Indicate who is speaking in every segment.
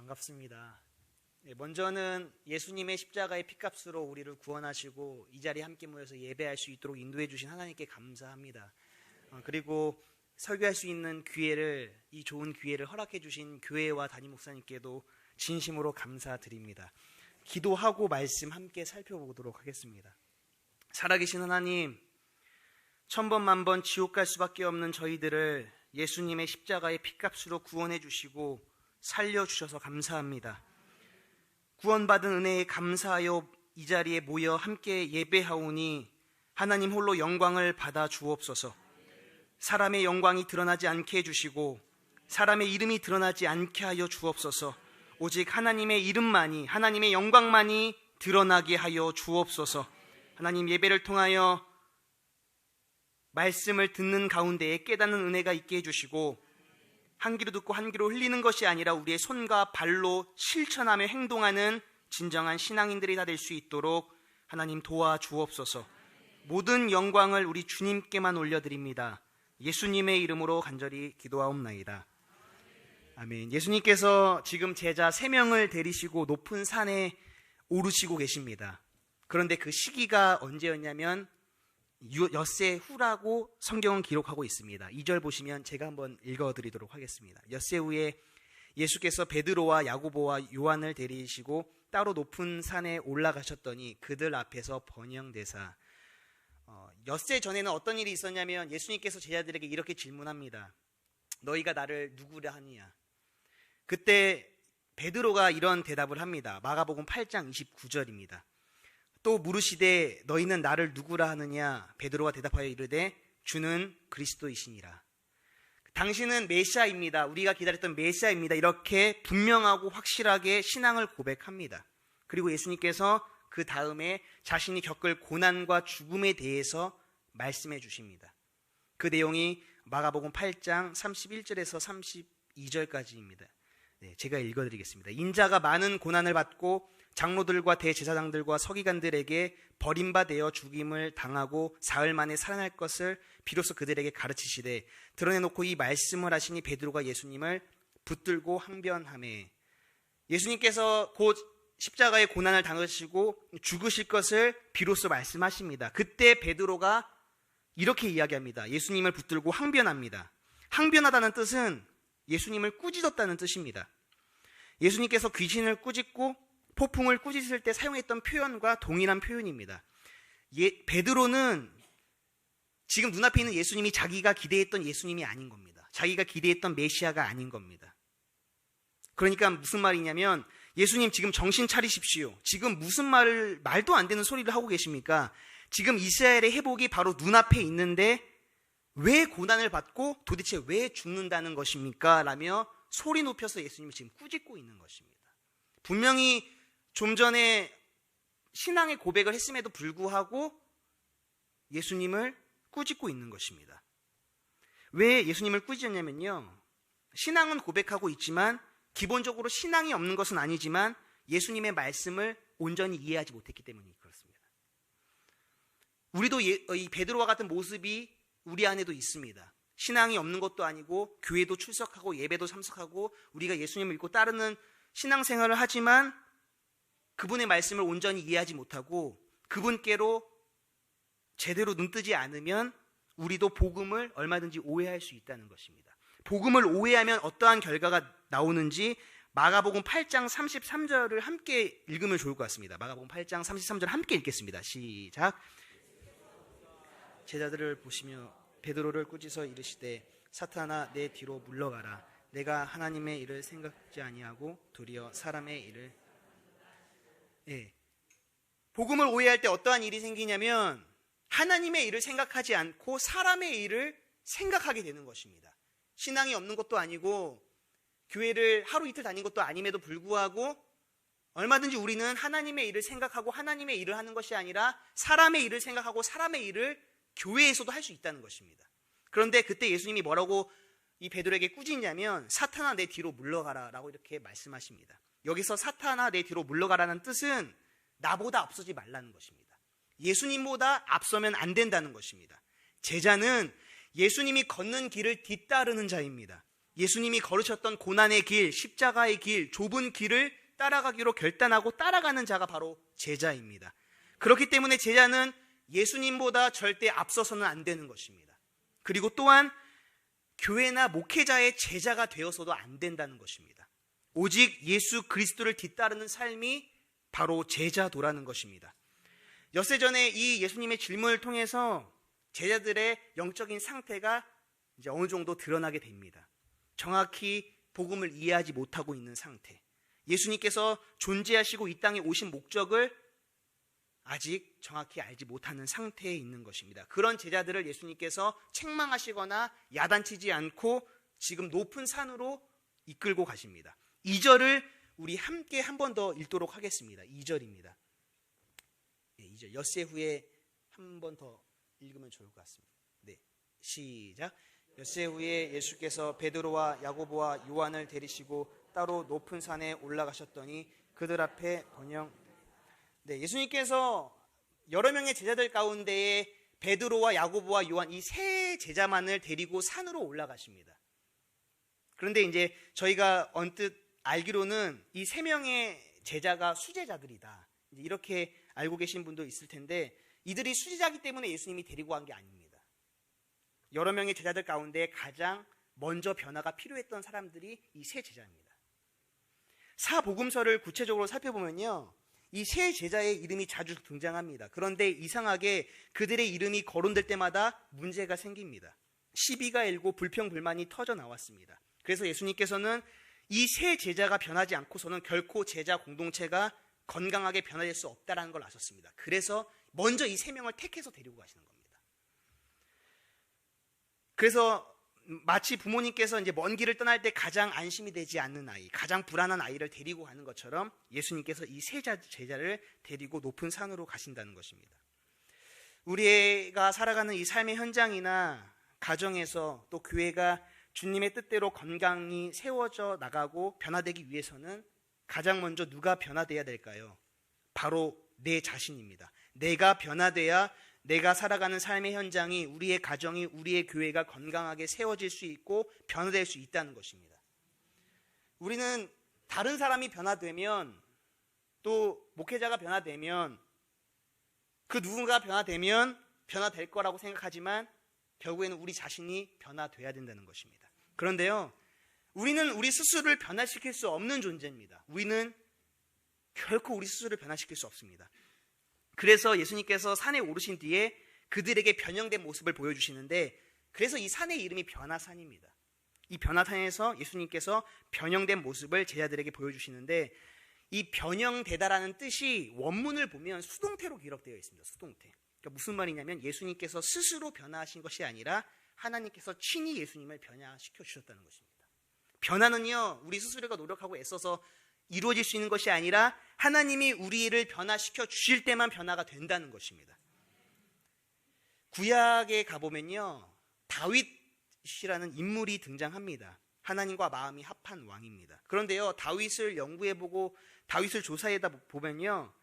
Speaker 1: 반갑습니다. 먼저는 예수님의 십자가의 피값으로 우리를 구원하시고 이 자리에 함께 모여서 예배할 수 있도록 인도해 주신 하나님께 감사합니다. 그리고 설교할 수 있는 기회를, 이 좋은 기회를 허락해 주신 교회와 담임 목사님께도 진심으로 감사드립니다. 기도하고 말씀 함께 살펴보도록 하겠습니다. 살아계신 하나님, 천번 만번 지옥 갈 수밖에 없는 저희들을 예수님의 십자가의 피값으로 구원해 주시고 살려주셔서 감사합니다. 구원받은 은혜에 감사하여 이 자리에 모여 함께 예배하오니 하나님 홀로 영광을 받아 주옵소서. 사람의 영광이 드러나지 않게 해주시고 사람의 이름이 드러나지 않게 하여 주옵소서. 오직 하나님의 이름만이, 하나님의 영광만이 드러나게 하여 주옵소서. 하나님, 예배를 통하여 말씀을 듣는 가운데에 깨닫는 은혜가 있게 해주시고 한 귀로 듣고 한 귀로 흘리는 것이 아니라 우리의 손과 발로 실천하며 행동하는 진정한 신앙인들이 다 될 수 있도록 하나님 도와주옵소서. 모든 영광을 우리 주님께만 올려드립니다. 예수님의 이름으로 간절히 기도하옵나이다. 아멘. 예수님께서 지금 제자 3명을 데리시고 높은 산에 오르시고 계십니다. 그런데 그 시기가 언제였냐면 엿새 후라고 성경은 기록하고 있습니다. 2절 보시면 제가 한번 읽어드리도록 하겠습니다. 엿새 후에 예수께서 베드로와 야고보와 요한을 데리시고 따로 높은 산에 올라가셨더니 그들 앞에서 번영되사, 엿새 전에는 어떤 일이 있었냐면 예수님께서 제자들에게 이렇게 질문합니다. 너희가 나를 누구라 하느냐? 그때 베드로가 이런 대답을 합니다. 마가복음 8장 29절입니다. 또 물으시되 너희는 나를 누구라 하느냐? 베드로가 대답하여 이르되 주는 그리스도이시니라. 당신은 메시아입니다. 우리가 기다렸던 메시아입니다. 이렇게 분명하고 확실하게 신앙을 고백합니다. 그리고 예수님께서 그 다음에 자신이 겪을 고난과 죽음에 대해서 말씀해 주십니다. 그 내용이 마가복음 8장 31절에서 32절까지입니다. 제가 읽어드리겠습니다. 인자가 많은 고난을 받고 장로들과 대제사장들과 서기관들에게 버림받아 죽임을 당하고 사흘 만에 살아날 것을 비로소 그들에게 가르치시되 드러내놓고 이 말씀을 하시니 베드로가 예수님을 붙들고 항변하매, 예수님께서 곧 십자가의 고난을 당하시고 죽으실 것을 비로소 말씀하십니다. 그때 베드로가 이렇게 이야기합니다. 예수님을 붙들고 항변합니다. 항변하다는 뜻은 예수님을 꾸짖었다는 뜻입니다. 예수님께서 귀신을 꾸짖고 폭풍을 꾸짖을 때 사용했던 표현과 동일한 표현입니다. 베드로는 지금 눈앞에 있는 예수님이 자기가 기대했던 예수님이 아닌 겁니다. 자기가 기대했던 메시아가 아닌 겁니다. 그러니까 무슨 말이냐면, 예수님 지금 정신 차리십시오. 지금 무슨 말도 안 되는 소리를 하고 계십니까? 지금 이스라엘의 회복이 바로 눈앞에 있는데 왜 고난을 받고 도대체 왜 죽는다는 것입니까? 라며 소리 높여서 예수님을 지금 꾸짖고 있는 것입니다. 분명히 좀 전에 신앙의 고백을 했음에도 불구하고 예수님을 꾸짖고 있는 것입니다. 왜 예수님을 꾸짖었냐면요, 신앙은 고백하고 있지만 기본적으로 신앙이 없는 것은 아니지만 예수님의 말씀을 온전히 이해하지 못했기 때문이 그렇습니다. 우리도 이 베드로와 같은 모습이 우리 안에도 있습니다. 신앙이 없는 것도 아니고 교회도 출석하고 예배도 참석하고 우리가 예수님을 믿고 따르는 신앙생활을 하지만 그분의 말씀을 온전히 이해하지 못하고 그분께로 제대로 눈뜨지 않으면 우리도 복음을 얼마든지 오해할 수 있다는 것입니다. 복음을 오해하면 어떠한 결과가 나오는지 마가복음 8장 33절을 함께 읽으면 좋을 것 같습니다. 마가복음 8장 33절 함께 읽겠습니다. 시작. 제자들을 보시며 베드로를 꾸짖어 이르시되 사탄아 내 뒤로 물러가라. 내가 하나님의 일을 생각지 아니하고 도리어 사람의 일을. 복음을 오해할 때 어떠한 일이 생기냐면 하나님의 일을 생각하지 않고 사람의 일을 생각하게 되는 것입니다. 신앙이 없는 것도 아니고 교회를 하루 이틀 다닌 것도 아님에도 불구하고 얼마든지 우리는 하나님의 일을 생각하고 하나님의 일을 하는 것이 아니라 사람의 일을 생각하고 사람의 일을 교회에서도 할 수 있다는 것입니다. 그런데 그때 예수님이 뭐라고 이 베드로에게 꾸짖냐면 사탄아 내 뒤로 물러가라 라고 이렇게 말씀하십니다. 여기서 사탄아 내 뒤로 물러가라는 뜻은 나보다 앞서지 말라는 것입니다. 예수님보다 앞서면 안 된다는 것입니다. 제자는 예수님이 걷는 길을 뒤따르는 자입니다. 예수님이 걸으셨던 고난의 길, 십자가의 길, 좁은 길을 따라가기로 결단하고 따라가는 자가 바로 제자입니다. 그렇기 때문에 제자는 예수님보다 절대 앞서서는 안 되는 것입니다. 그리고 또한 교회나 목회자의 제자가 되어서도 안 된다는 것입니다. 오직 예수 그리스도를 뒤따르는 삶이 바로 제자도라는 것입니다. 엿새 전에 이 예수님의 질문을 통해서 제자들의 영적인 상태가 이제 어느 정도 드러나게 됩니다. 정확히 복음을 이해하지 못하고 있는 상태. 예수님께서 존재하시고 이 땅에 오신 목적을 아직 정확히 알지 못하는 상태에 있는 것입니다. 그런 제자들을 예수님께서 책망하시거나 야단치지 않고 지금 높은 산으로 이끌고 가십니다. 2절을 우리 함께 한 번 더 읽도록 하겠습니다. 2절입니다. 2절 엿새 후에 한 번 더 읽으면 좋을 것 같습니다. 네, 시작. 엿새 후에 예수께서 베드로와 야고보와 요한을 데리시고 따로 높은 산에 올라가셨더니 그들 앞에 번영. 네, 예수님께서 여러 명의 제자들 가운데에 베드로와 야고보와 요한 이 세 제자만을 데리고 산으로 올라가십니다. 그런데 이제 저희가 언뜻 알기로는 이 세 명의 제자가 수제자들이다, 이렇게 알고 계신 분도 있을 텐데, 이들이 수제자이기 때문에 예수님이 데리고 간 게 아닙니다. 여러 명의 제자들 가운데 가장 먼저 변화가 필요했던 사람들이 이 세 제자입니다. 사복음서를 구체적으로 살펴보면요, 이 세 제자의 이름이 자주 등장합니다. 그런데 이상하게 그들의 이름이 거론될 때마다 문제가 생깁니다. 시비가 일고 불평불만이 터져 나왔습니다. 그래서 예수님께서는 이 세 제자가 변하지 않고서는 결코 제자 공동체가 건강하게 변화될 수 없다는 걸 아셨습니다. 그래서 먼저 이 세 명을 택해서 데리고 가시는 겁니다. 그래서 마치 부모님께서 이제 먼 길을 떠날 때 가장 안심이 되지 않는 아이, 가장 불안한 아이를 데리고 가는 것처럼 예수님께서 이 세 제자를 데리고 높은 산으로 가신다는 것입니다. 우리가 살아가는 이 삶의 현장이나 가정에서 또 교회가 주님의 뜻대로 건강히 세워져 나가고 변화되기 위해서는 가장 먼저 누가 변화돼야 될까요? 바로 내 자신입니다. 내가 변화돼야 내가 살아가는 삶의 현장이, 우리의 가정이, 우리의 교회가 건강하게 세워질 수 있고 변화될 수 있다는 것입니다. 우리는 다른 사람이 변화되면, 또 목회자가 변화되면, 그 누군가 변화되면 변화될 거라고 생각하지만 결국에는 우리 자신이 변화돼야 된다는 것입니다. 그런데요, 우리는 우리 스스로를 변화시킬 수 없는 존재입니다. 우리는 결코 우리 스스로를 변화시킬 수 없습니다. 그래서 예수님께서 산에 오르신 뒤에 그들에게 변형된 모습을 보여주시는데, 그래서 이 산의 이름이 변화산입니다. 이 변화산에서 예수님께서 변형된 모습을 제자들에게 보여주시는데, 이 변형되다라는 뜻이 원문을 보면 수동태로 기록되어 있습니다. 수동태. 그러니까 무슨 말이냐면 예수님께서 스스로 변화하신 것이 아니라 하나님께서 친히 예수님을 변화시켜 주셨다는 것입니다. 변화는요, 우리 스스로가 노력하고 애써서 이루어질 수 있는 것이 아니라 하나님이 우리를 변화시켜 주실 때만 변화가 된다는 것입니다. 구약에 가보면요, 다윗이라는 인물이 등장합니다. 하나님과 마음이 합한 왕입니다. 그런데요, 다윗을 연구해보고 다윗을 조사해다 보면요,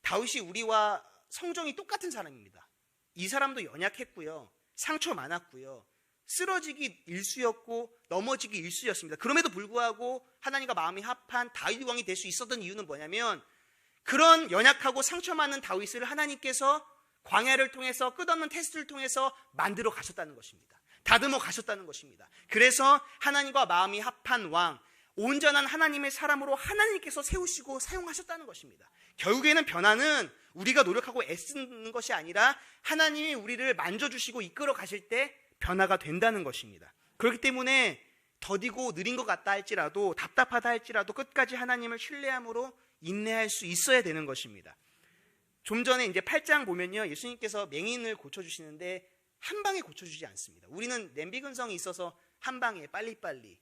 Speaker 1: 다윗이 우리와 성정이 똑같은 사람입니다. 이 사람도 연약했고요, 상처 많았고요, 쓰러지기 일수였고 넘어지기 일수였습니다. 그럼에도 불구하고 하나님과 마음이 합한 다윗 왕이 될 수 있었던 이유는 뭐냐면, 그런 연약하고 상처 많은 다윗을 하나님께서 광야를 통해서, 끝없는 테스트를 통해서 만들어 가셨다는 것입니다. 다듬어 가셨다는 것입니다. 그래서 하나님과 마음이 합한 왕, 온전한 하나님의 사람으로 하나님께서 세우시고 사용하셨다는 것입니다. 결국에는 변화는 우리가 노력하고 애쓰는 것이 아니라 하나님이 우리를 만져주시고 이끌어 가실 때 변화가 된다는 것입니다. 그렇기 때문에 더디고 느린 것 같다 할지라도, 답답하다 할지라도 끝까지 하나님을 신뢰함으로 인내할 수 있어야 되는 것입니다. 좀 전에 이제 8장 보면요, 예수님께서 맹인을 고쳐주시는데 한 방에 고쳐주지 않습니다. 우리는 냄비근성이 있어서 한 방에 빨리빨리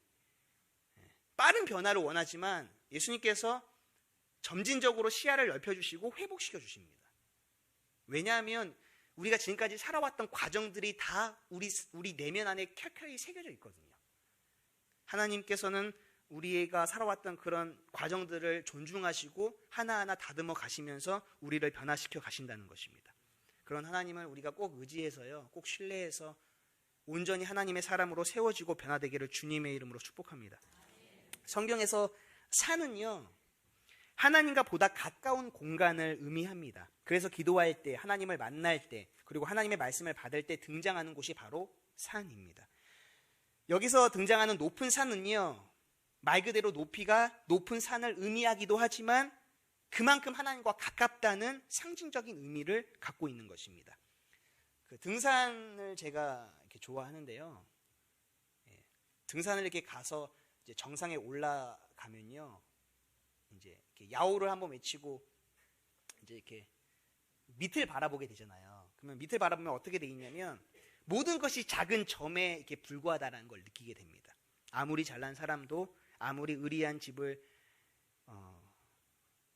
Speaker 1: 빠른 변화를 원하지만 예수님께서 점진적으로 시야를 넓혀주시고 회복시켜 주십니다. 왜냐하면 우리가 지금까지 살아왔던 과정들이 다 우리 내면 안에 켜켜이 새겨져 있거든요. 하나님께서는 우리가 살아왔던 그런 과정들을 존중하시고 하나하나 다듬어 가시면서 우리를 변화시켜 가신다는 것입니다. 그런 하나님을 우리가 꼭 의지해서요, 꼭 신뢰해서 온전히 하나님의 사람으로 세워지고 변화되기를 주님의 이름으로 축복합니다. 성경에서 산은요, 하나님과 보다 가까운 공간을 의미합니다. 그래서 기도할 때, 하나님을 만날 때, 그리고 하나님의 말씀을 받을 때 등장하는 곳이 바로 산입니다. 여기서 등장하는 높은 산은요, 말 그대로 높은 산을 의미하기도 하지만 그만큼 하나님과 가깝다는 상징적인 의미를 갖고 있는 것입니다. 그 등산을 제가 이렇게 좋아하는데요. 등산을 이렇게 가서 이제 정상에 올라가면요, 이제 이렇게 야호를 한번 외치고 이제 이렇게 밑을 바라보게 되잖아요. 그러면 밑을 바라보면 어떻게 돼 있냐면 모든 것이 작은 점에 이렇게 불과하다는 걸 느끼게 됩니다. 아무리 잘난 사람도, 아무리 의리한 집을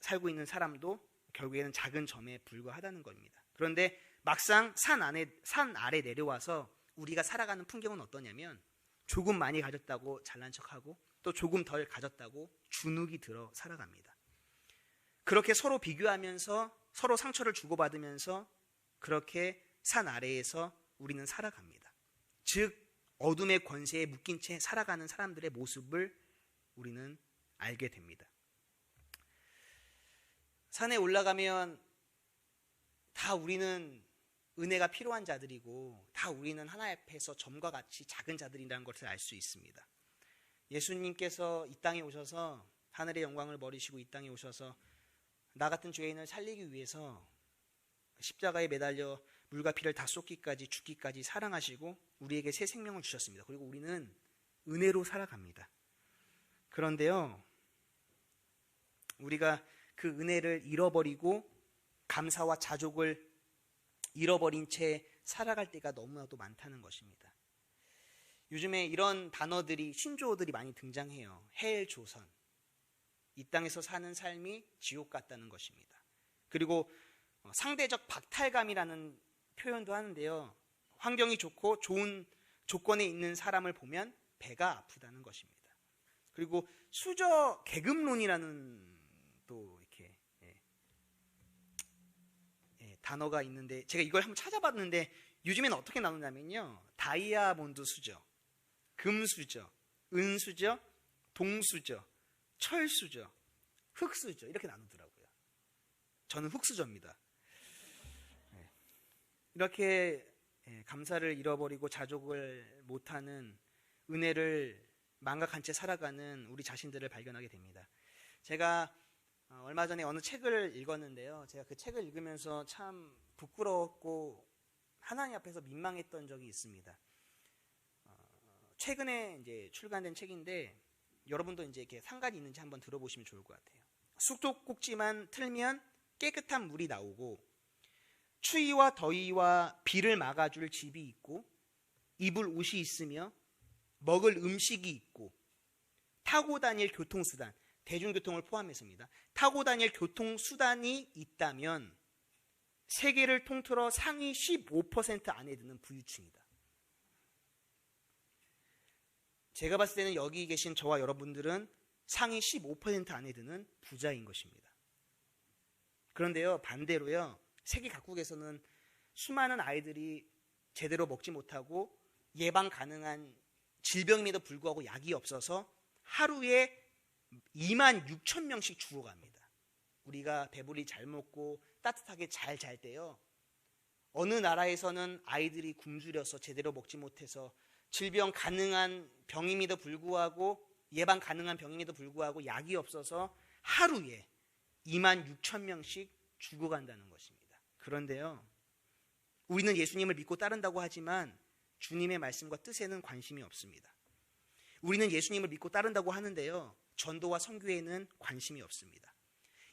Speaker 1: 살고 있는 사람도 결국에는 작은 점에 불과하다는 겁니다. 그런데 막상 산 아래 내려와서 우리가 살아가는 풍경은 어떠냐면 조금 많이 가졌다고 잘난 척하고 또 조금 덜 가졌다고 주눅이 들어 살아갑니다. 그렇게 서로 비교하면서 서로 상처를 주고받으면서 그렇게 산 아래에서 우리는 살아갑니다. 즉 어둠의 권세에 묶인 채 살아가는 사람들의 모습을 우리는 알게 됩니다. 산에 올라가면 다 우리는 은혜가 필요한 자들이고 다 우리는 하나님 앞에서 점과 같이 작은 자들이라는 것을 알 수 있습니다. 예수님께서 이 땅에 오셔서 하늘의 영광을 버리시고 이 땅에 오셔서 나 같은 죄인을 살리기 위해서 십자가에 매달려 물과 피를 다 쏟기까지 죽기까지 사랑하시고 우리에게 새 생명을 주셨습니다. 그리고 우리는 은혜로 살아갑니다. 그런데요, 우리가 그 은혜를 잃어버리고 감사와 자족을 잃어버린 채 살아갈 때가 너무나도 많다는 것입니다. 요즘에 이런 단어들이, 신조어들이 많이 등장해요. 헬 조선, 이 땅에서 사는 삶이 지옥 같다는 것입니다. 그리고 상대적 박탈감이라는 표현도 하는데요, 환경이 좋고 좋은 조건에 있는 사람을 보면 배가 아프다는 것입니다. 그리고 수저 계급론이라는 또 이렇게 단어가 있는데 제가 이걸 한번 찾아봤는데 요즘에는 어떻게 나누냐면요, 다이아몬드 수저, 금수저, 은수저, 동수저, 철수저, 흙수저 이렇게 나누더라고요. 저는 흙수저입니다. 이렇게 감사를 잃어버리고 자족을 못하는, 은혜를 망각한 채 살아가는 우리 자신들을 발견하게 됩니다. 제가 얼마 전에 어느 책을 읽었는데요, 제가 그 책을 읽으면서 참 부끄러웠고 하나님 앞에서 민망했던 적이 있습니다. 최근에 이제 출간된 책인데 여러분도 이제 이렇게 상관이 있는지 한번 들어보시면 좋을 것 같아요. 쑥독꼭지만 틀면 깨끗한 물이 나오고, 추위와 더위와 비를 막아줄 집이 있고, 입을 옷이 있으며 먹을 음식이 있고, 타고 다닐 교통수단, 대중교통을 포함해서입니다. 타고 다닐 교통수단이 있다면 세계를 통틀어 상위 15% 안에 드는 부유층이다. 제가 봤을 때는 여기 계신 저와 여러분들은 상위 15% 안에 드는 부자인 것입니다. 그런데요, 반대로요, 세계 각국에서는 수많은 아이들이 제대로 먹지 못하고 예방 가능한 질병임에도 불구하고 약이 없어서 하루에 26,000명씩 죽어갑니다. 우리가 배불리 잘 먹고 따뜻하게 잘 잘 때요, 어느 나라에서는 아이들이 굶주려서 제대로 먹지 못해서 질병 가능한 병임에도 불구하고, 예방 가능한 병임에도 불구하고 약이 없어서 하루에 26,000명씩 죽어간다는 것입니다. 그런데요, 우리는 예수님을 믿고 따른다고 하지만 주님의 말씀과 뜻에는 관심이 없습니다. 우리는 예수님을 믿고 따른다고 하는데요, 전도와 선교에는 관심이 없습니다.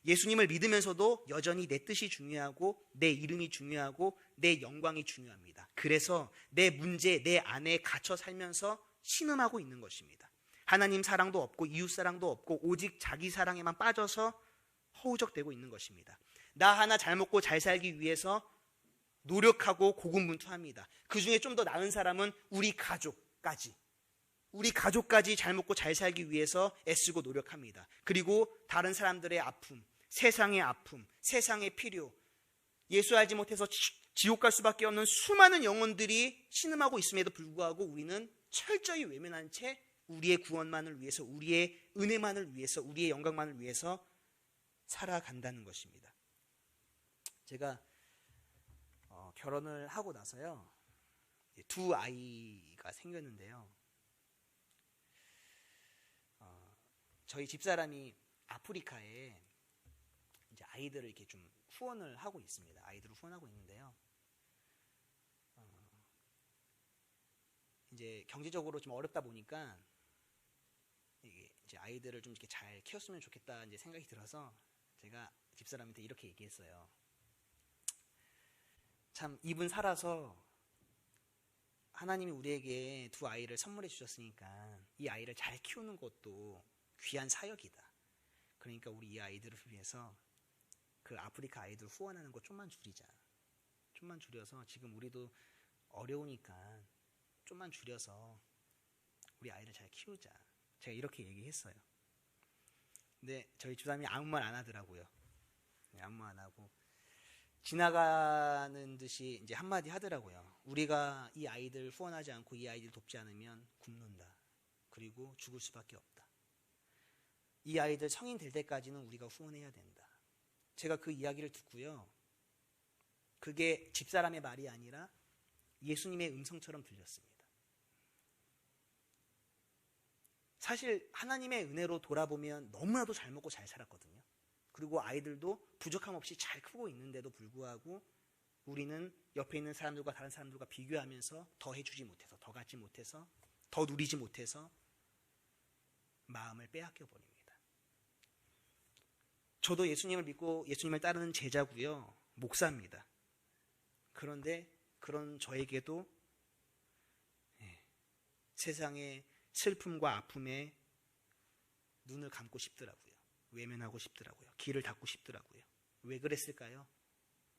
Speaker 1: 예수님을 믿으면서도 여전히 내 뜻이 중요하고 내 이름이 중요하고 내 영광이 중요합니다. 그래서 내 문제, 내 안에 갇혀 살면서 신음하고 있는 것입니다. 하나님 사랑도 없고 이웃 사랑도 없고 오직 자기 사랑에만 빠져서 허우적대고 있는 것입니다. 나 하나 잘 먹고 잘 살기 위해서 노력하고 고군분투합니다. 그 중에 좀 더 나은 사람은 우리 가족까지 잘 먹고 잘 살기 위해서 애쓰고 노력합니다. 그리고 다른 사람들의 아픔, 세상의 필요, 예수 알지 못해서 지옥 갈 수밖에 없는 수많은 영혼들이 신음하고 있음에도 불구하고 우리는 철저히 외면한 채 우리의 구원만을 위해서, 우리의 은혜만을 위해서, 우리의 영광만을 위해서 살아간다는 것입니다. 제가 결혼을 하고 나서요, 두 아이가 생겼는데요. 저희 집사람이 아프리카에 이제 아이들을 이렇게 좀 후원을 하고 있습니다. 아이들을 후원하고 있는데요. 이제 경제적으로 좀 어렵다 보니까 이제 아이들을 좀 이렇게 잘 키웠으면 좋겠다 이제 생각이 들어서 제가 집사람한테 이렇게 얘기했어요. 참 이분 살아서 하나님이 우리에게 두 아이를 선물해 주셨으니까 이 아이를 잘 키우는 것도 귀한 사역이다. 그러니까 우리 이 아이들을 위해서 그 아프리카 아이들 후원하는 거 좀만 줄이자. 좀만 줄여서, 지금 우리도 어려우니까 좀만 줄여서 우리 아이를 잘 키우자. 제가 이렇게 얘기했어요. 근데 저희 집사람이 아무 말 안 하더라고요. 아무 말 안 하고 지나가는 듯이 이제 한마디 하더라고요. 우리가 이 아이들 후원하지 않고 이 아이들 돕지 않으면 굶는다. 그리고 죽을 수밖에 없다. 이 아이들 성인 될 때까지는 우리가 후원해야 된다. 제가 그 이야기를 듣고요, 그게 집사람의 말이 아니라 예수님의 음성처럼 들렸습니다. 사실 하나님의 은혜로 돌아보면 너무나도 잘 먹고 잘 살았거든요. 그리고 아이들도 부족함 없이 잘 크고 있는데도 불구하고 우리는 옆에 있는 사람들과 다른 사람들과 비교하면서 더 해주지 못해서, 더 갖지 못해서, 더 누리지 못해서 마음을 빼앗겨 버립니다. 저도 예수님을 믿고 예수님을 따르는 제자고요, 목사입니다. 그런데 그런 저에게도 세상의 슬픔과 아픔에 눈을 감고 싶더라고요. 외면하고 싶더라고요. 귀를 닫고 싶더라고요. 왜 그랬을까요?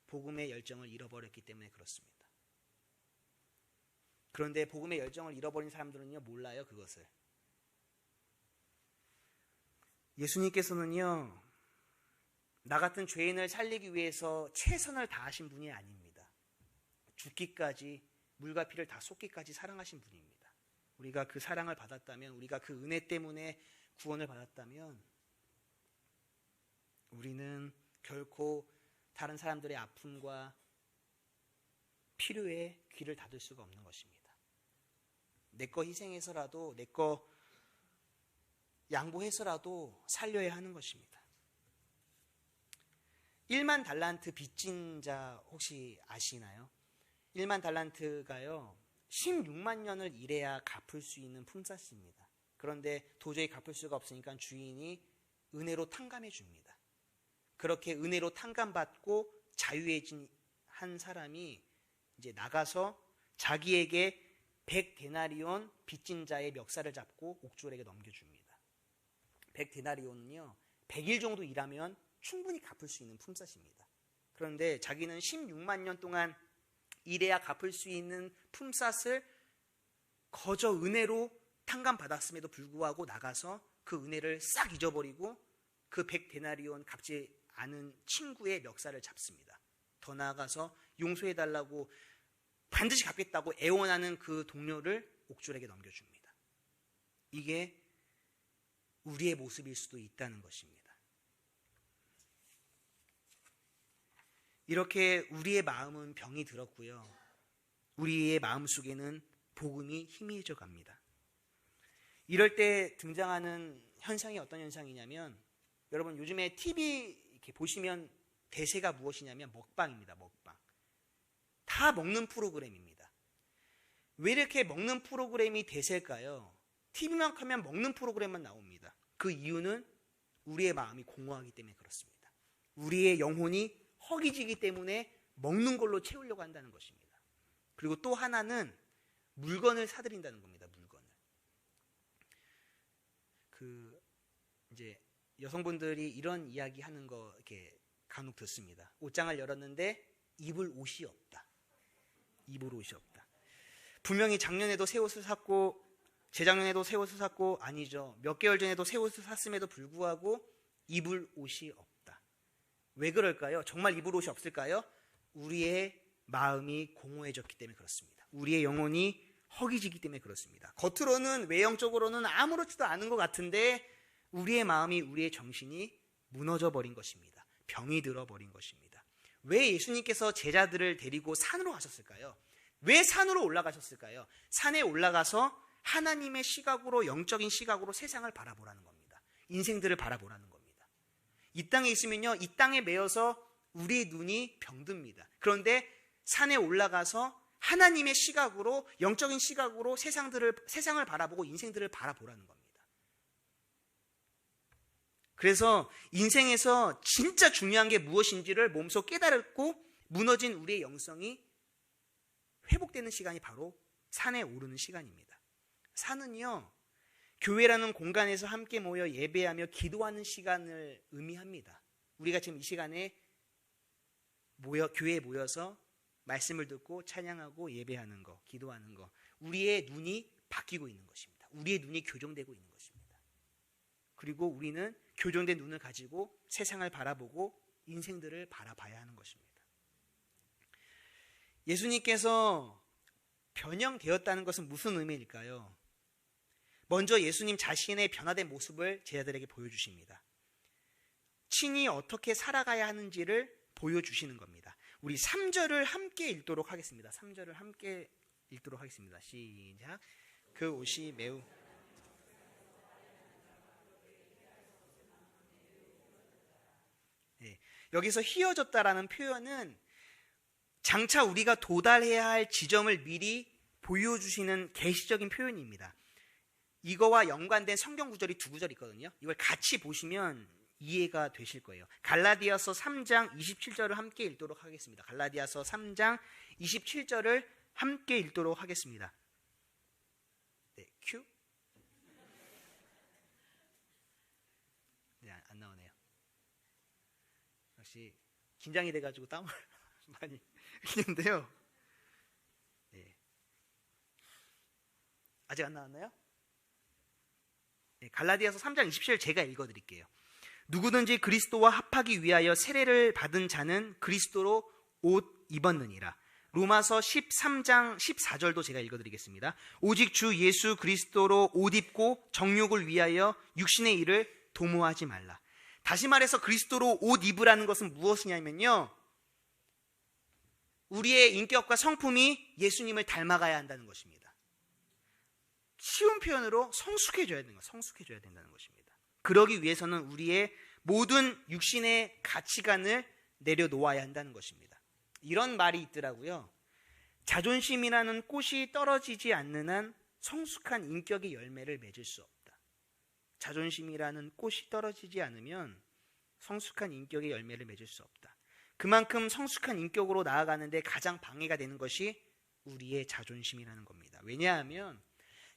Speaker 1: 복음의 열정을 잃어버렸기 때문에 그렇습니다. 그런데 복음의 열정을 잃어버린 사람들은요, 몰라요, 그것을. 예수님께서는요, 나 같은 죄인을 살리기 위해서 최선을 다하신 분이 아닙니다. 죽기까지, 물과 피를 다 쏟기까지 사랑하신 분입니다. 우리가 그 사랑을 받았다면, 우리가 그 은혜 때문에 구원을 받았다면 우리는 결코 다른 사람들의 아픔과 필요에 귀를 닫을 수가 없는 것입니다. 내 거 희생해서라도, 내 거 양보해서라도 살려야 하는 것입니다. 1만 달란트 빚진 자 혹시 아시나요? 1만 달란트가요, 16만 년을 일해야 갚을 수 있는 품삯입니다. 그런데 도저히 갚을 수가 없으니까 주인이 은혜로 탕감해 줍니다. 그렇게 은혜로 탕감받고 자유해진 한 사람이 이제 나가서 자기에게 100데나리온 빚진 자의 멱살을 잡고 옥졸에게 넘겨줍니다. 100데나리온은요, 100일 정도 일하면 충분히 갚을 수 있는 품삯입니다. 그런데 자기는 16만 년 동안 일해야 갚을 수 있는 품삯을 거저 은혜로 탕감받았음에도 불구하고 나가서 그 은혜를 싹 잊어버리고 그 100데나리온 갚지 않은 친구의 멱살을 잡습니다. 더 나아가서 용서해달라고 반드시 갚겠다고 애원하는 그 동료를 옥졸에게 넘겨줍니다. 이게 우리의 모습일 수도 있다는 것입니다. 이렇게 우리의 마음은 병이 들었고요, 우리의 마음속에는 복음이 희미해져 갑니다. 이럴 때 등장하는 현상이 어떤 현상이냐면, 여러분 요즘에 TV 이렇게 보시면 대세가 무엇이냐면 먹방입니다. 먹방. 다 먹는 프로그램입니다. 왜 이렇게 먹는 프로그램이 대세일까요? TV만 하면 먹는 프로그램만 나옵니다. 그 이유는 우리의 마음이 공허하기 때문에 그렇습니다. 우리의 영혼이 허기지기 때문에 먹는 걸로 채우려고 한다는 것입니다. 그리고 또 하나는 물건을 사들인다는 겁니다. 물건을. 이제 여성분들이 이런 이야기 하는 거 이렇게 간혹 듣습니다. 옷장을 열었는데 입을 옷이 없다. 입을 옷이 없다. 분명히 작년에도 새 옷을 샀고, 재작년에도 새 옷을 샀고, 아니죠, 몇 개월 전에도 새 옷을 샀음에도 불구하고 입을 옷이 없다. 왜 그럴까요? 정말 입을 옷이 없을까요? 우리의 마음이 공허해졌기 때문에 그렇습니다. 우리의 영혼이 허기지기 때문에 그렇습니다. 겉으로는 외형적으로는 아무렇지도 않은 것 같은데 우리의 마음이, 우리의 정신이 무너져 버린 것입니다. 병이 들어버린 것입니다. 왜 예수님께서 제자들을 데리고 산으로 가셨을까요? 왜 산으로 올라가셨을까요? 산에 올라가서 하나님의 시각으로, 영적인 시각으로 세상을 바라보라는 겁니다. 인생들을 바라보라는 겁니다. 이 땅에 있으면요, 이 땅에 매여서 우리의 눈이 병듭니다. 그런데 산에 올라가서 하나님의 시각으로, 영적인 시각으로 세상을 바라보고 인생들을 바라보라는 겁니다. 그래서 인생에서 진짜 중요한 게 무엇인지를 몸소 깨달고 무너진 우리의 영성이 회복되는 시간이 바로 산에 오르는 시간입니다. 산은요, 교회라는 공간에서 함께 모여 예배하며 기도하는 시간을 의미합니다. 우리가 지금 이 시간에 교회에 모여서 말씀을 듣고 찬양하고 예배하는 거, 기도하는 거, 우리의 눈이 바뀌고 있는 것입니다. 우리의 눈이 교정되고 있는 것입니다. 그리고 우리는 교정된 눈을 가지고 세상을 바라보고 인생들을 바라봐야 하는 것입니다. 예수님께서 변형되었다는 것은 무슨 의미일까요? 먼저 예수님 자신의 변화된 모습을 제자들에게 보여주십니다. 친히 어떻게 살아가야 하는지를 보여주시는 겁니다. 우리 3절을 함께 읽도록 하겠습니다. 3절을 함께 읽도록 하겠습니다. 시작. 그 옷이 매우 여기서 휘어졌다라는 표현은 장차 우리가 도달해야 할 지점을 미리 보여주시는 계시적인 표현입니다. 이거와 연관된 성경 구절이 두 구절 있거든요. 이걸 같이 보시면 이해가 되실 거예요. 갈라디아서 3장 27절을 함께 읽도록 하겠습니다. 갈라디아서 3장 27절을 함께 읽도록 하겠습니다. 네, 큐. 네, 안 나오네요. 역시 긴장이 돼가지고 땀을 많이 흘리는데요. 네. 아직 안 나왔나요? 네, 갈라디아서 3장 27절 제가 읽어드릴게요. 누구든지 그리스도와 합하기 위하여 세례를 받은 자는 그리스도로 옷 입었느니라. 로마서 13장 14절도 제가 읽어드리겠습니다. 오직 주 예수 그리스도로 옷 입고 정욕을 위하여 육신의 일을 도모하지 말라. 다시 말해서 그리스도로 옷 입으라는 것은 무엇이냐면요, 우리의 인격과 성품이 예수님을 닮아가야 한다는 것입니다. 쉬운 표현으로 성숙해져야 되는 것, 성숙해져야 된다는 것입니다. 그러기 위해서는 우리의 모든 육신의 가치관을 내려놓아야 한다는 것입니다. 이런 말이 있더라고요. 자존심이라는 꽃이 떨어지지 않는 한 성숙한 인격의 열매를 맺을 수 없다. 자존심이라는 꽃이 떨어지지 않으면 성숙한 인격의 열매를 맺을 수 없다. 그만큼 성숙한 인격으로 나아가는데 가장 방해가 되는 것이 우리의 자존심이라는 겁니다. 왜냐하면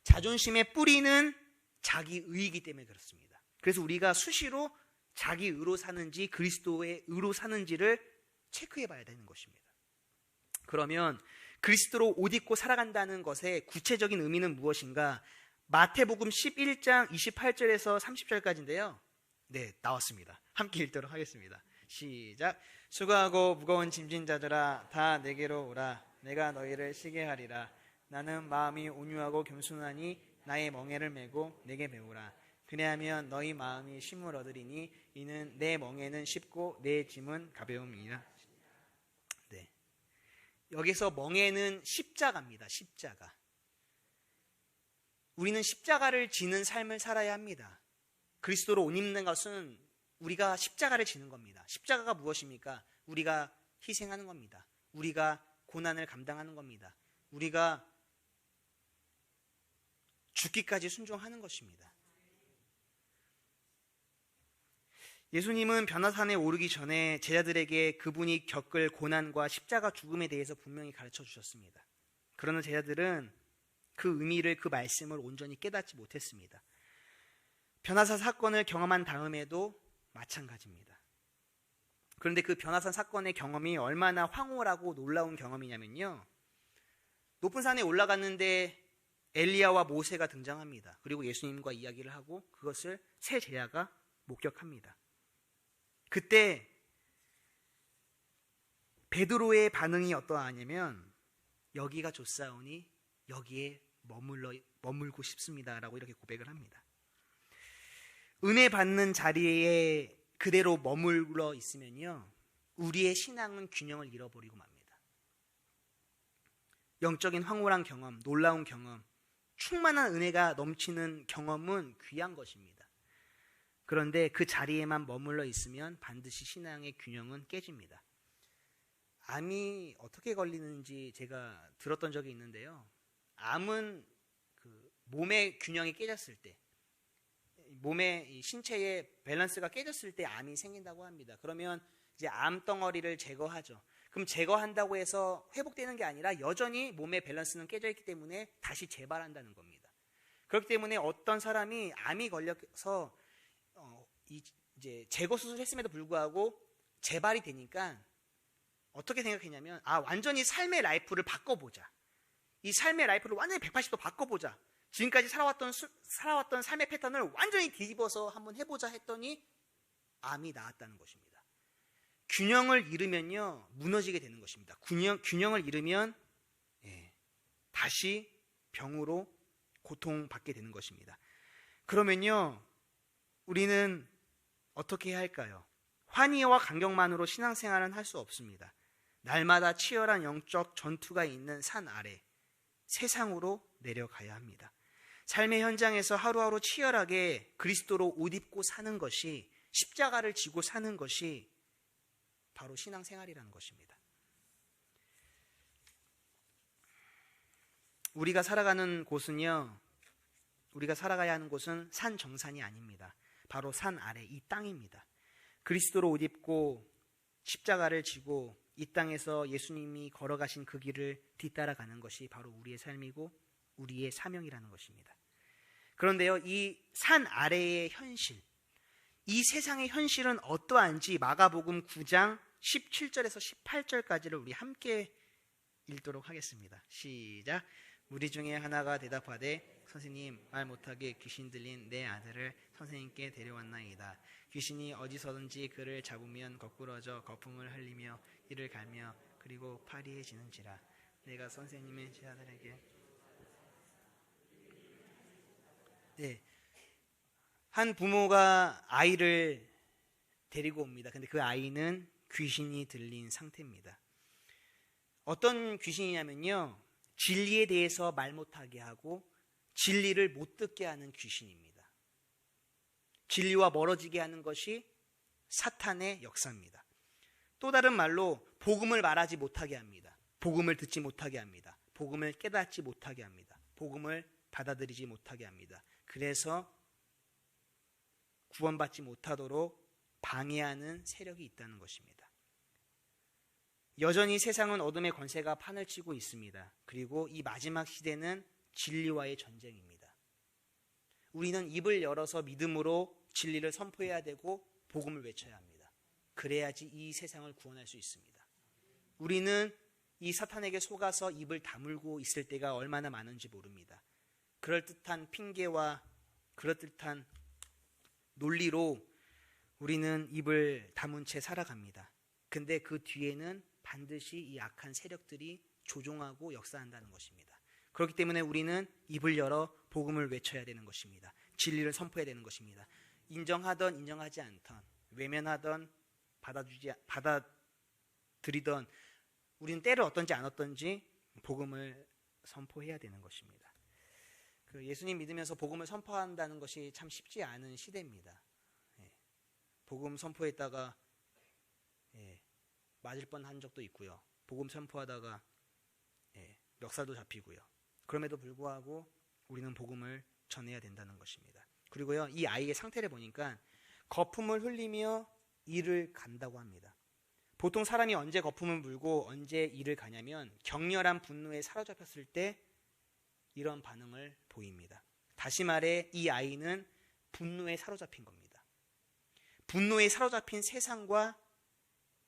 Speaker 1: 자존심의 뿌리는 자기의이기 때문에 그렇습니다. 그래서 우리가 수시로 자기의로 사는지 그리스도의 의로 사는지를 체크해 봐야 되는 것입니다. 그러면 그리스도로 옷 입고 살아간다는 것의 구체적인 의미는 무엇인가? 마태복음 11장 28절에서 30절까지인데요. 네, 나왔습니다. 함께 읽도록 하겠습니다. 시작. 수고하고 무거운 짐진 자들아 다 내게로 오라. 내가 너희를 쉬게 하리라. 나는 마음이 온유하고 겸손하니 나의 멍에를 메고 내게 배우라. 그래야면 너희 마음이 쉼을 얻으리니 이는 내 멍에는 쉽고 내 짐은 가벼움이니라. 네, 여기서 멍에는 십자가입니다. 십자가. 우리는 십자가를 지는 삶을 살아야 합니다. 그리스도로 옷 입는 것은 우리가 십자가를 지는 겁니다. 십자가가 무엇입니까? 우리가 희생하는 겁니다. 우리가 고난을 감당하는 겁니다. 우리가 죽기까지 순종하는 것입니다. 예수님은 변화산에 오르기 전에 제자들에게 그분이 겪을 고난과 십자가 죽음에 대해서 분명히 가르쳐 주셨습니다. 그러나 제자들은 그 의미를, 그 말씀을 온전히 깨닫지 못했습니다. 변화산 사건을 경험한 다음에도 마찬가지입니다. 그런데 그 변화산 사건의 경험이 얼마나 황홀하고 놀라운 경험이냐면요, 높은 산에 올라갔는데 엘리야와 모세가 등장합니다. 그리고 예수님과 이야기를 하고 그것을 세 제자가 목격합니다. 그때 베드로의 반응이 어떠하냐면 여기가 좋사오니 여기에 머물고 싶습니다라고 이렇게 고백을 합니다. 은혜 받는 자리에 그대로 머물러 있으면요, 우리의 신앙은 균형을 잃어버리고 맙니다. 영적인 황홀한 경험, 놀라운 경험, 충만한 은혜가 넘치는 경험은 귀한 것입니다. 그런데 그 자리에만 머물러 있으면 반드시 신앙의 균형은 깨집니다. 암이 어떻게 걸리는지 제가 들었던 적이 있는데요. 암은 그 몸의 균형이 깨졌을 때, 몸의 신체의 밸런스가 깨졌을 때 암이 생긴다고 합니다. 그러면 이제 암덩어리를 제거하죠. 그럼 제거한다고 해서 회복되는 게 아니라 여전히 몸의 밸런스는 깨져 있기 때문에 다시 재발한다는 겁니다. 그렇기 때문에 어떤 사람이 암이 걸려서 이제 제거 수술을 했음에도 불구하고 재발이 되니까 어떻게 생각했냐면, 완전히 삶의 라이프를 바꿔보자. 이 삶의 라이프를 완전히 180도 바꿔보자. 지금까지 살아왔던 삶의 패턴을 완전히 뒤집어서 한번 해보자 했더니 암이 나았다는 것입니다. 균형을 잃으면요, 무너지게 되는 것입니다. 균형을 잃으면 다시 병으로 고통받게 되는 것입니다. 그러면요, 우리는 어떻게 해야 할까요? 환희와 감격만으로 신앙생활은 할 수 없습니다. 날마다 치열한 영적 전투가 있는 산 아래 세상으로 내려가야 합니다. 삶의 현장에서 하루하루 치열하게 그리스도로 옷 입고 사는 것이, 십자가를 지고 사는 것이 바로 신앙생활이라는 것입니다. 우리가 살아가는 곳은요, 우리가 살아가야 하는 곳은 산 정산이 아닙니다. 바로 산 아래 이 땅입니다. 그리스도로 옷 입고 십자가를 지고 이 땅에서 예수님이 걸어가신 그 길을 뒤따라가는 것이 바로 우리의 삶이고 우리의 사명이라는 것입니다. 그런데요, 이 산 아래의 현실, 이 세상의 현실은 어떠한지 마가복음 9장 17절에서 18절까지를 우리 함께 읽도록 하겠습니다. 시작. 무리 중에 하나가 대답하되 선생님, 말 못하게 귀신 들린 내 아들을 선생님께 데려왔나이다. 귀신이 어디서든지 그를 잡으면 거꾸러져 거품을 흘리며 이를 갈며 그리고 파리해지는지라. 내가 선생님의 제 아들에게 한 부모가 아이를 데리고 옵니다. 근데 그 아이는 귀신이 들린 상태입니다. 어떤 귀신이냐면요, 진리에 대해서 말 못하게 하고 진리를 못 듣게 하는 귀신입니다. 진리와 멀어지게 하는 것이 사탄의 역사입니다. 또 다른 말로 복음을 말하지 못하게 합니다. 복음을 듣지 못하게 합니다. 복음을 깨닫지 못하게 합니다. 복음을 받아들이지 못하게 합니다. 그래서 구원받지 못하도록 방해하는 세력이 있다는 것입니다. 여전히 세상은 어둠의 권세가 판을 치고 있습니다. 그리고 이 마지막 시대는 진리와의 전쟁입니다. 우리는 입을 열어서 믿음으로 진리를 선포해야 되고 복음을 외쳐야 합니다. 그래야지 이 세상을 구원할 수 있습니다. 우리는 이 사탄에게 속아서 입을 다물고 있을 때가 얼마나 많은지 모릅니다. 그럴듯한 핑계와 그럴듯한 논리로 우리는 입을 다문 채 살아갑니다. 근데 그 뒤에는 반드시 이 악한 세력들이 조종하고 역사한다는 것입니다. 그렇기 때문에 우리는 입을 열어 복음을 외쳐야 되는 것입니다. 진리를 선포해야 되는 것입니다. 인정하던 인정하지 않던, 외면하던 받아들이던, 우리는 때를 어떤지 안 어떤지 복음을 선포해야 되는 것입니다. 예수님 믿으면서 복음을 선포한다는 것이 참 쉽지 않은 시대입니다. 복음 선포했다가 맞을 뻔한 적도 있고요. 복음 선포하다가 멱살도 잡히고요. 그럼에도 불구하고 우리는 복음을 전해야 된다는 것입니다. 그리고요, 이 아이의 상태를 보니까 거품을 흘리며 이를 간다고 합니다. 보통 사람이 언제 거품을 물고 언제 이를 가냐면 격렬한 분노에 사로잡혔을 때 이런 반응을 보입니다. 다시 말해 이 아이는 분노에 사로잡힌 겁니다. 분노에 사로잡힌 세상과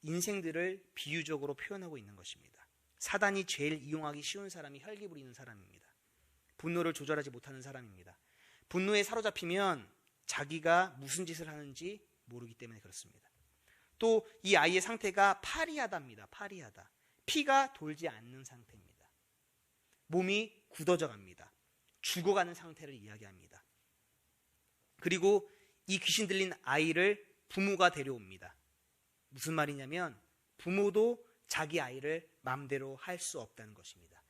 Speaker 1: 인생들을 비유적으로 표현하고 있는 것입니다. 사단이 제일 이용하기 쉬운 사람이 혈기 부리는 사람입니다. 분노를 조절하지 못하는 사람입니다. 분노에 사로잡히면 자기가 무슨 짓을 하는지 모르기 때문에 그렇습니다. 또 이 아이의 상태가 파리하답니다. 파리하다. 피가 돌지 않는 상태입니다. 몸이 굳어져 갑니다. 죽어가는 상태를 이야기합니다. 그리고 이 귀신 들린 아이를 부모가 데려옵니다. 무슨 말이냐면 부모도 자기 아이를 마음대로 할 수 없다는 것입니다.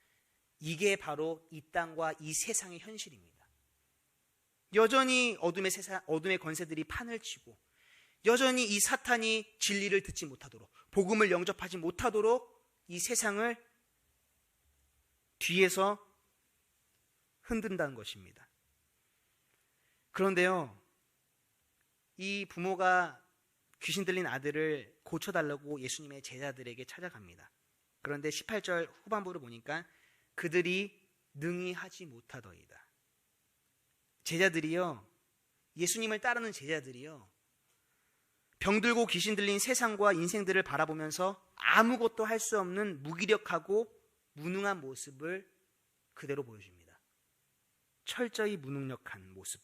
Speaker 1: 이게 바로 이 땅과 이 세상의 현실입니다. 여전히 어둠의 권세들이 판을 치고 여전히 이 사탄이 진리를 듣지 못하도록, 복음을 영접하지 못하도록 이 세상을 뒤에서 흔든다는 것입니다. 그런데요, 이 부모가 귀신 들린 아들을 고쳐달라고 예수님의 제자들에게 찾아갑니다. 그런데 18절 후반부를 보니까 그들이 능히 하지 못하더이다. 제자들이요, 예수님을 따르는 제자들이요, 병들고 귀신 들린 세상과 인생들을 바라보면서 아무것도 할 수 없는 무기력하고 무능한 모습을 그대로 보여줍니다. 철저히 무능력한 모습.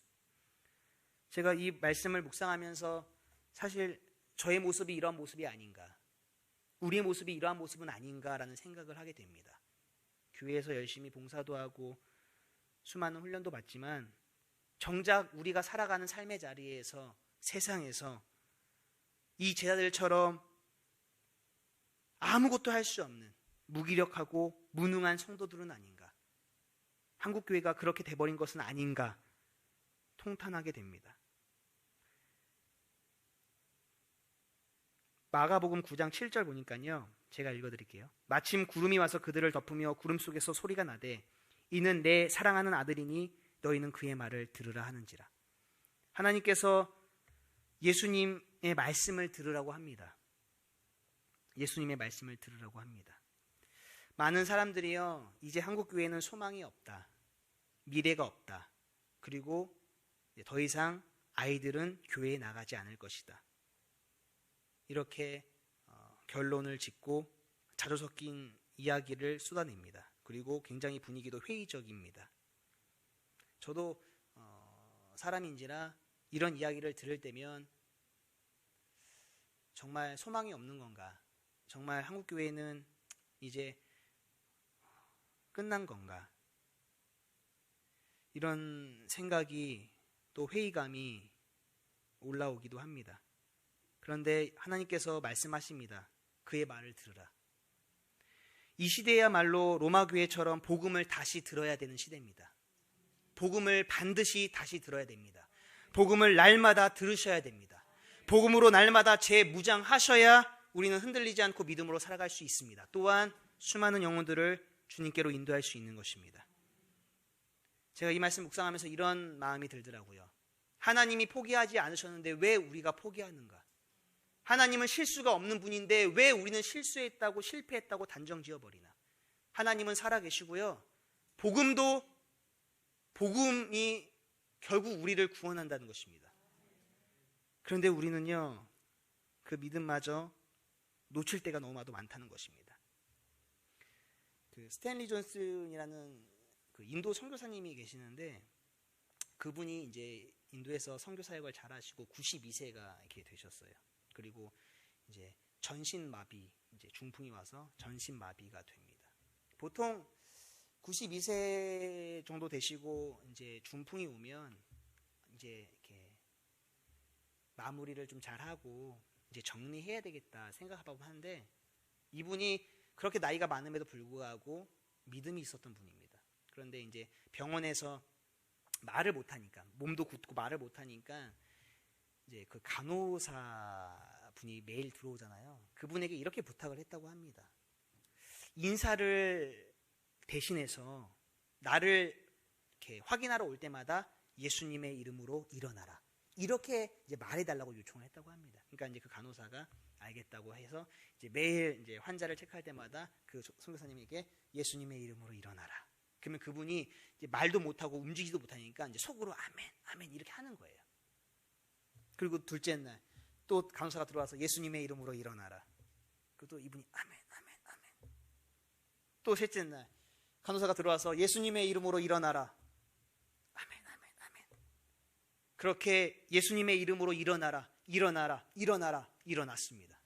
Speaker 1: 제가 이 말씀을 묵상하면서 사실 저의 모습이 이러한 모습이 아닌가, 우리의 모습이 이러한 모습은 아닌가라는 생각을 하게 됩니다. 교회에서 열심히 봉사도 하고 수많은 훈련도 받지만 정작 우리가 살아가는 삶의 자리에서, 세상에서 이 제자들처럼 아무것도 할 수 없는 무기력하고 무능한 성도들은 아닌가, 한국교회가 그렇게 돼버린 것은 아닌가 통탄하게 됩니다. 마가복음 9장 7절 보니까요, 제가 읽어드릴게요. 마침 구름이 와서 그들을 덮으며 구름 속에서 소리가 나되 이는 내 사랑하는 아들이니 너희는 그의 말을 들으라 하는지라. 하나님께서 예수님의 말씀을 들으라고 합니다. 예수님의 말씀을 들으라고 합니다. 많은 사람들이요, 이제 한국교회는 소망이 없다, 미래가 없다, 그리고 더 이상 아이들은 교회에 나가지 않을 것이다, 이렇게 결론을 짓고 자주 섞인 이야기를 쏟아냅니다. 그리고 굉장히 분위기도 회의적입니다. 저도 사람인지라 이런 이야기를 들을 때면 정말 소망이 없는 건가, 정말 한국교회는 이제 끝난 건가, 이런 생각이, 또 회의감이 올라오기도 합니다. 그런데 하나님께서 말씀하십니다. 그의 말을 들으라. 이 시대야말로 로마교회처럼 복음을 다시 들어야 되는 시대입니다. 복음을 반드시 다시 들어야 됩니다. 복음을 날마다 들으셔야 됩니다. 복음으로 날마다 재무장하셔야 우리는 흔들리지 않고 믿음으로 살아갈 수 있습니다. 또한 수많은 영혼들을 주님께로 인도할 수 있는 것입니다. 제가 이 말씀 묵상하면서 이런 마음이 들더라고요. 하나님이 포기하지 않으셨는데 왜 우리가 포기하는가? 하나님은 실수가 없는 분인데 왜 우리는 실수했다고, 실패했다고 단정 지어버리나? 하나님은 살아계시고요, 복음이 결국 우리를 구원한다는 것입니다. 그런데 우리는요, 그 믿음마저 놓칠 때가 너무나도 많다는 것입니다. 그 스탠리 존슨이라는 그 인도 선교사님이 계시는데, 그분이 이제 인도에서 선교 사역을 잘하시고 92세가 이렇게 되셨어요. 그리고 이제 전신마비, 이제 중풍이 와서 전신마비가 됩니다. 보통 92세 정도 되시고 이제 중풍이 오면 이제 이렇게 마무리를 좀 잘하고 이제 정리해야 되겠다 생각하고 하는데, 이분이 그렇게 나이가 많음에도 불구하고 믿음이 있었던 분입니다. 그런데 이제 병원에서 말을 못하니까, 몸도 굳고 말을 못하니까 이제 그 간호사 분이 매일 들어오잖아요. 그분에게 이렇게 부탁을 했다고 합니다. 인사를 대신해서 나를 이렇게 확인하러 올 때마다 예수님의 이름으로 일어나라, 이렇게 이제 말해달라고 요청을 했다고 합니다. 그러니까 이제 그 간호사가 알겠다고 해서 이제 매일 이제 환자를 체크할 때마다 그 선교사님에게 예수님의 이름으로 일어나라. 그러면 그분이 이제 말도 못하고 움직이지도 못하니까 이제 속으로 아멘, 아멘 이렇게 하는 거예요. 그리고 둘째 날 또 간호사가 들어와서 예수님의 이름으로 일어나라. 그리고 또 이분이 아멘, 아멘, 아멘. 또 셋째 날 간호사가 들어와서 예수님의 이름으로 일어나라. 아멘, 아멘, 아멘. 그렇게 예수님의 이름으로 일어나라, 일어나라, 일어나라, 일어났습니다.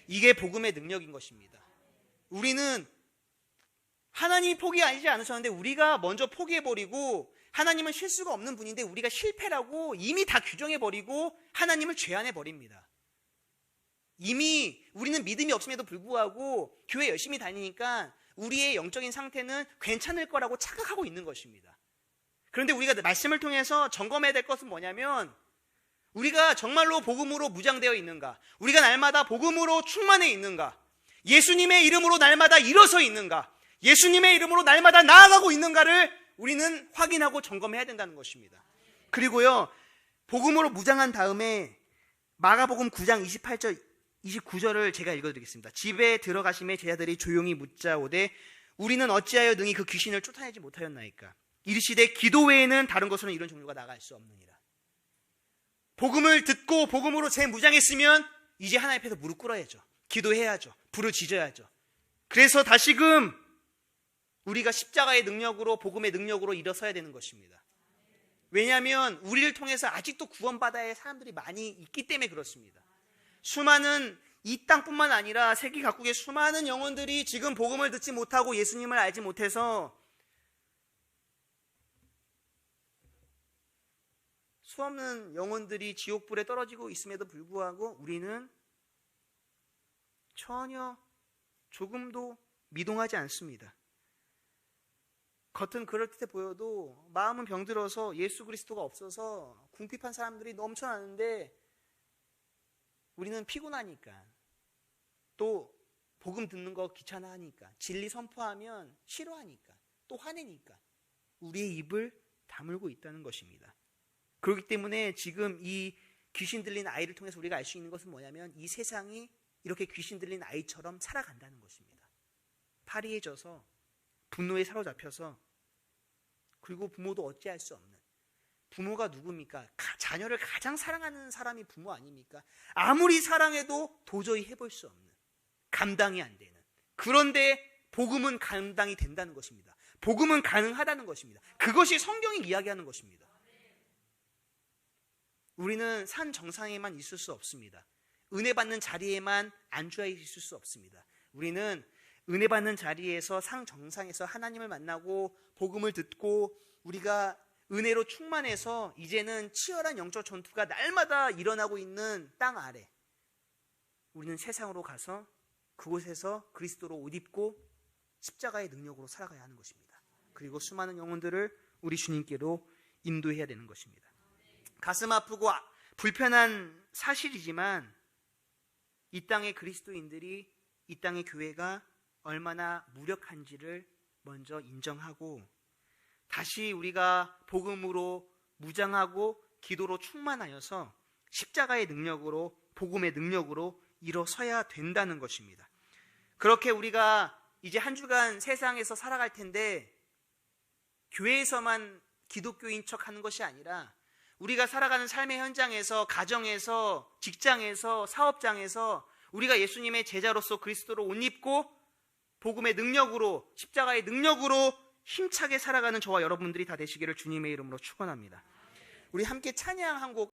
Speaker 1: 이게 복음의 능력인 것입니다. 우리는 하나님이 포기하지 않으셨는데 우리가 먼저 포기해버리고, 하나님은 실수가 없는 분인데 우리가 실패라고 이미 다 규정해버리고 하나님을 죄안해버립니다. 이미 우리는 믿음이 없음에도 불구하고 교회 열심히 다니니까 우리의 영적인 상태는 괜찮을 거라고 착각하고 있는 것입니다. 그런데 우리가 말씀을 통해서 점검해야 될 것은 뭐냐면, 우리가 정말로 복음으로 무장되어 있는가? 우리가 날마다 복음으로 충만해 있는가? 예수님의 이름으로 날마다 일어서 있는가? 예수님의 이름으로 날마다 나아가고 있는가를 우리는 확인하고 점검해야 된다는 것입니다. 그리고요, 복음으로 무장한 다음에 마가복음 9장 28절 29절을 제가 읽어드리겠습니다. 집에 들어가심에 제자들이 조용히 묻자오되 우리는 어찌하여 능히 그 귀신을 쫓아내지 못하였나이까? 이르시되 기도 외에는 다른 것으로는 이런 종류가 나갈 수 없느니라. 복음을 듣고 복음으로 재무장했으면 이제 하나님 앞에서 무릎 꿇어야죠. 기도해야죠. 불을 지져야죠. 그래서 다시금 우리가 십자가의 능력으로, 복음의 능력으로 일어서야 되는 것입니다. 왜냐하면 우리를 통해서 아직도 구원받아야 할 사람들이 많이 있기 때문에 그렇습니다. 수많은 이 땅뿐만 아니라 세계 각국의 수많은 영혼들이 지금 복음을 듣지 못하고 예수님을 알지 못해서 수없는 영혼들이 지옥불에 떨어지고 있음에도 불구하고 우리는 전혀 조금도 미동하지 않습니다. 겉은 그럴듯해 보여도 마음은 병들어서 예수 그리스도가 없어서 궁핍한 사람들이 넘쳐나는데 우리는 피곤하니까, 또 복음 듣는 거 귀찮아하니까, 진리 선포하면 싫어하니까, 또 화내니까 우리의 입을 다물고 있다는 것입니다. 그렇기 때문에 지금 이 귀신 들린 아이를 통해서 우리가 알 수 있는 것은 뭐냐면, 이 세상이 이렇게 귀신 들린 아이처럼 살아간다는 것입니다. 파리해져서, 분노에 사로잡혀서, 그리고 부모도 어찌할 수 없는. 부모가 누굽니까? 자녀를 가장 사랑하는 사람이 부모 아닙니까? 아무리 사랑해도 도저히 해볼 수 없는, 감당이 안 되는. 그런데 복음은 감당이 된다는 것입니다. 복음은 가능하다는 것입니다. 그것이 성경이 이야기하는 것입니다. 우리는 산 정상에만 있을 수 없습니다. 은혜 받는 자리에만 안주해 있을 수 없습니다. 우리는 은혜 받는 자리에서 상 정상에서 하나님을 만나고 복음을 듣고 우리가 은혜로 충만해서 이제는 치열한 영적 전투가 날마다 일어나고 있는 땅 아래, 우리는 세상으로 가서 그곳에서 그리스도로 옷 입고 십자가의 능력으로 살아가야 하는 것입니다. 그리고 수많은 영혼들을 우리 주님께로 인도해야 되는 것입니다. 가슴 아프고 불편한 사실이지만 이 땅의 그리스도인들이, 이 땅의 교회가 얼마나 무력한지를 먼저 인정하고 다시 우리가 복음으로 무장하고 기도로 충만하여서 십자가의 능력으로, 복음의 능력으로 일어서야 된다는 것입니다. 그렇게 우리가 이제 한 주간 세상에서 살아갈 텐데 교회에서만 기독교인 척하는 것이 아니라 우리가 살아가는 삶의 현장에서, 가정에서, 직장에서, 사업장에서 우리가 예수님의 제자로서 그리스도로 옷 입고 복음의 능력으로, 십자가의 능력으로 힘차게 살아가는 저와 여러분들이 다 되시기를 주님의 이름으로 축원합니다. 우리 함께 찬양 한 곡